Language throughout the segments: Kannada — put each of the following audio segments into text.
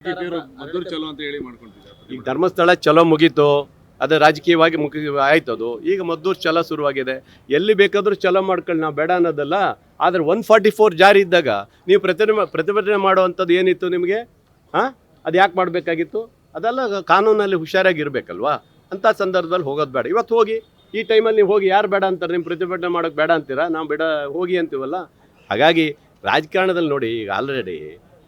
ಮದ್ದೂರು ಚಲೋ ಅಂತ ಹೇಳಿ ಮಾಡ್ಕೊಂಡಿದ್ದಾರೆ. ಈಗ ಧರ್ಮಸ್ಥಳ ಚಲೋ ಮುಗೀತು, ಅದು ರಾಜಕೀಯವಾಗಿ ಆಯ್ತು. ಅದು ಈಗ ಮದ್ದೂರು ಚಲೋ ಶುರುವಾಗಿದೆ. ಎಲ್ಲಿ ಬೇಕಾದರೂ ಚಲೋ ಮಾಡ್ಕೊಳ್ಳಿ, ನಾವು ಬೇಡ ಅನ್ನೋದಲ್ಲ. ಆದರೆ 144 ಜಾರಿ ಇದ್ದಾಗ ನೀವು ಪ್ರತಿಭಟನೆ ಮಾಡುವಂಥದ್ದು ಏನಿತ್ತು ನಿಮಗೆ? ಅದು ಯಾಕೆ ಮಾಡಬೇಕಾಗಿತ್ತು? ಅದೆಲ್ಲ ಕಾನೂನಲ್ಲಿ ಹುಷಾರಾಗಿರ್ಬೇಕಲ್ವಾ? ಅಂಥ ಸಂದರ್ಭದಲ್ಲಿ ಹೋಗೋದು ಬೇಡ. ಇವತ್ತು ಹೋಗಿ ಈ ಟೈಮಲ್ಲಿ ನೀವು ಹೋಗಿ ಯಾರು ಬೇಡ ಅಂತಾರೆ? ನಿಮ್ಮ ಪ್ರತಿಭಟನೆ ಮಾಡೋಕ್ಕೆ ಬೇಡ ಅಂತೀರಾ? ನಾವು ಬೇಡ ಹೋಗಿ ಅಂತೀವಲ್ಲ. ಹಾಗಾಗಿ ರಾಜಕಾರಣದಲ್ಲಿ ನೋಡಿ, ಈಗ ಆಲ್ರೆಡಿ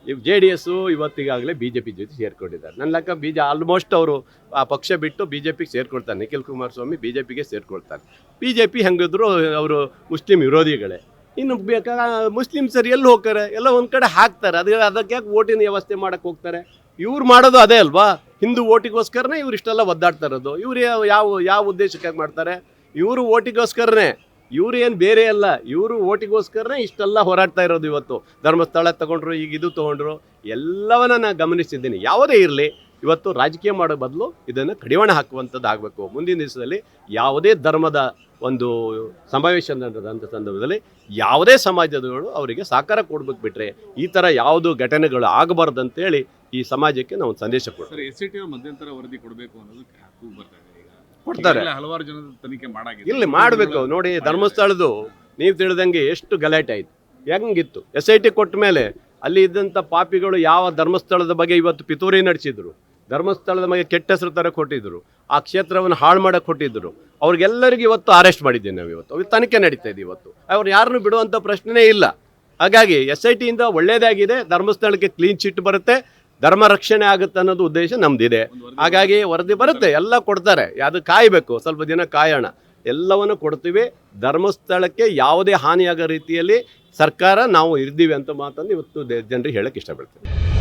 ಈಗ JDS ಇವತ್ತಿಗಾಗಲೇ BJP ಜೊತೆ ಸೇರ್ಕೊಂಡಿದ್ದಾರೆ. ನನ್ನ ಲೆಕ್ಕ ಆಲ್ಮೋಸ್ಟ್ ಅವರು ಆ ಪಕ್ಷ ಬಿಟ್ಟು BJPಗೆ ಸೇರ್ಕೊಳ್ತಾರೆ. ನಿಖಿಲ್ ಕುಮಾರಸ್ವಾಮಿ BJPಗೆ ಸೇರ್ಕೊಳ್ತಾರೆ. BJP ಹೆಂಗಿದ್ರು ಅವರು ಮುಸ್ಲಿಂ ವಿರೋಧಿಗಳೇ. ಇನ್ನು ಮುಸ್ಲಿಮ್ಸರು ಎಲ್ಲಿ ಹೋಗ್ತಾರೆ? ಎಲ್ಲ ಒಂದು ಕಡೆ ಹಾಕ್ತಾರೆ. ಅದಕ್ಕೆ ಯಾಕೆ ಓಟಿನ ವ್ಯವಸ್ಥೆ ಮಾಡೋಕ್ಕೆ ಹೋಗ್ತಾರೆ? ಇವ್ರು ಮಾಡೋದು ಅದೇ ಅಲ್ವಾ? ಹಿಂದೂ ಓಟಿಗೋಸ್ಕರನೇ ಇವ್ರು ಇಷ್ಟೆಲ್ಲ ಒದ್ದಾಡ್ತಾ ಇರೋದು. ಇವ್ರು ಯಾವ ಉದ್ದೇಶಕ್ಕಾಗಿ ಮಾಡ್ತಾರೆ? ಇವರು ಓಟಿಗೋಸ್ಕರನೇ, ಇವ್ರು ಏನು ಬೇರೆ ಅಲ್ಲ. ಇವರು ಓಟಿಗೋಸ್ಕರನೇ ಇಷ್ಟೆಲ್ಲ ಹೋರಾಡ್ತಾ ಇರೋದು. ಇವತ್ತು ಧರ್ಮಸ್ಥಳ ತಗೊಂಡ್ರು, ಈಗ ಇದು ತೊಗೊಂಡ್ರು, ಎಲ್ಲವನ್ನ ನಾನು ಗಮನಿಸಿದ್ದೀನಿ. ಯಾವುದೇ ಇರಲಿ, ಇವತ್ತು ರಾಜಕೀಯ ಮಾಡೋ ಬದಲು ಇದನ್ನು ಕಡಿವಾಣ ಹಾಕುವಂಥದ್ದು ಆಗಬೇಕು. ಮುಂದಿನ ದಿವಸದಲ್ಲಿ ಯಾವುದೇ ಧರ್ಮದ ಒಂದು ಸಮಾವೇಶ ನಡೆದಂಥ ಸಂದರ್ಭದಲ್ಲಿ ಯಾವುದೇ ಸಮಾಜದಗಳು ಅವರಿಗೆ ಸಹಕಾರ ಕೊಡ್ಬೇಕು. ಬಿಟ್ಟರೆ ಈ ಥರ ಯಾವುದು ಘಟನೆಗಳು ಆಗಬಾರ್ದಂತೇಳಿ ಈ ಸಮಾಜಕ್ಕೆ ನಾವು ಸಂದೇಶ ಕೊಡ್ತೀವಿ. SIT ಮಧ್ಯಂತರ ವರದಿ ಕೊಡಬೇಕು ಅನ್ನೋದು ಬರ್ತಾ ಇದೆ. ಕೊಡ್ತಾರೆ, ಹಲವಾರು ಜನ ತನಿಖೆ ಮಾಡಾಗಿದೆ. ಇಲ್ಲಿ ಮಾಡಬೇಕು. ನೋಡಿ, ಧರ್ಮಸ್ಥಳದ್ದು ನೀವು ತಿಳಿದಂಗೆ ಎಷ್ಟು ಗಲಾಟೆ ಆಯಿತು, ಹೆಂಗಿತ್ತು. SIT ಕೊಟ್ಟ ಮೇಲೆ ಅಲ್ಲಿ ಇದ್ದಂಥ ಪಾಪಿಗಳು ಯಾವ ಧರ್ಮಸ್ಥಳದ ಬಗ್ಗೆ ಇವತ್ತು ಪಿತೂರಿ ನಡೆಸಿದ್ರು, ಧರ್ಮಸ್ಥಳದ ಬಗ್ಗೆ ಕೆಟ್ಟ ಹೆಸರು ಥರ ಕೊಟ್ಟಿದ್ದರು, ಆ ಕ್ಷೇತ್ರವನ್ನು ಹಾಳು ಮಾಡೋಕ್ಕೆ ಕೊಟ್ಟಿದ್ದರು, ಅವ್ರಿಗೆಲ್ಲರಿಗೂ ಇವತ್ತು ಅರೆಸ್ಟ್ ಮಾಡಿದ್ದೀವಿ ನಾವು. ಇವತ್ತು ತನಿಖೆ ನಡೀತಾ ಇದೆ. ಇವತ್ತು ಅವ್ರು ಯಾರನ್ನು ಬಿಡುವಂಥ ಪ್ರಶ್ನೆನೇ ಇಲ್ಲ. ಹಾಗಾಗಿ SITಯಿಂದ ಒಳ್ಳೆಯದಾಗಿದೆ. ಧರ್ಮಸ್ಥಳಕ್ಕೆ ಕ್ಲೀನ್ ಚಿಟ್ ಬರುತ್ತೆ, ಧರ್ಮ ರಕ್ಷಣೆ ಆಗುತ್ತೆ ಅನ್ನೋದು ಉದ್ದೇಶ ನಮ್ದಿದೆ. ಹಾಗಾಗಿ ವರದಿ ಬರುತ್ತೆ, ಎಲ್ಲ ಕೊಡ್ತಾರೆ. ಅದು ಕಾಯಬೇಕು, ಸ್ವಲ್ಪ ದಿನ ಕಾಯೋಣ. ಎಲ್ಲವನ್ನು ಕೊಡ್ತೀವಿ. ಧರ್ಮಸ್ಥಳಕ್ಕೆ ಯಾವುದೇ ಹಾನಿಯಾಗೋ ರೀತಿಯಲ್ಲಿ ಸರ್ಕಾರ ನಾವು ಇರ್ತೀವಿ ಅಂತ ಮಾತನ್ನು ಇವತ್ತು ಜನರಿಗೆ ಹೇಳಕ್ಕೆ ಇಷ್ಟಪಡ್ತೀವಿ.